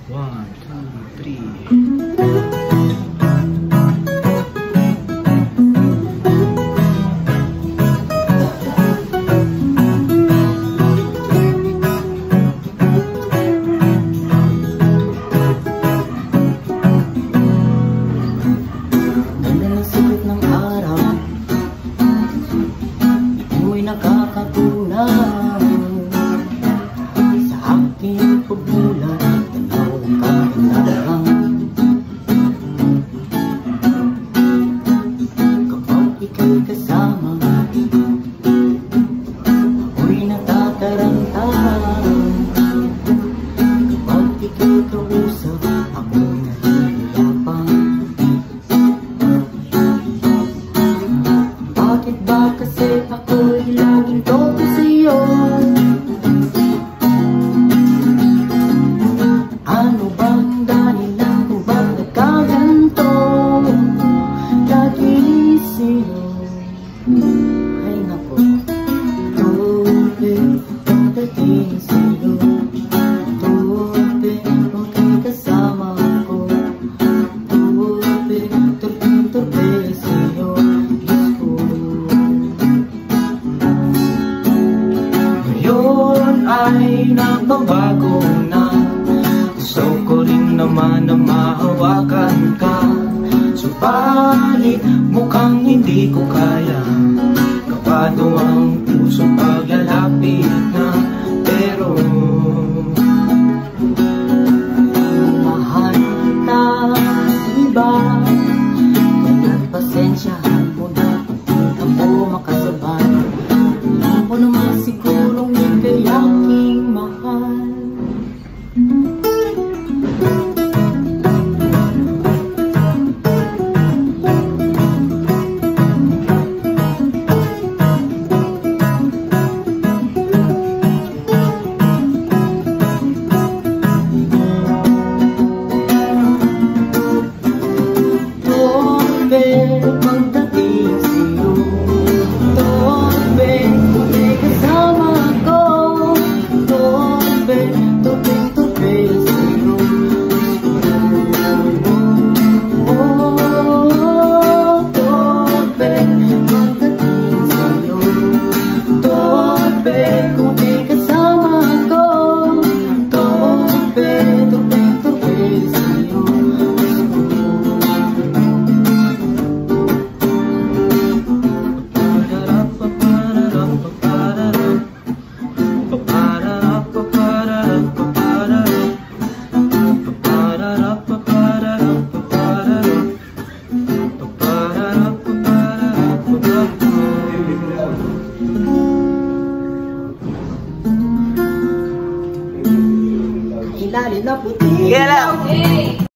1, 2, 3. Nakakatunaw sa aking pagbulan, tanaw ka lang. Kapag ika'y kasama, ako'y natataranta. Kapag ika'y kausap, ako'y nahihirapan. Bakit ba kasi ako'y laging todo sa'yo? Ano bang dahilan kung ba't nagkaganto? Lagi sa'yo. Ay naku, tubig pagdating sa'yo. Tubig kung kay kasama ko. Tubig, turbing-turbing sa'yo. Ay nagbabago na. Gusto ko rin naman na mahawakan ka, subalit mukhang hindi ko kaya. Kapado ang pusong paglalapit na. Pero mahal na iba, kaya pasensyahan mo na kung ako makasabay. Alam mo naman sigurong ika'y aking mahal. Ilalim na puti. Get out!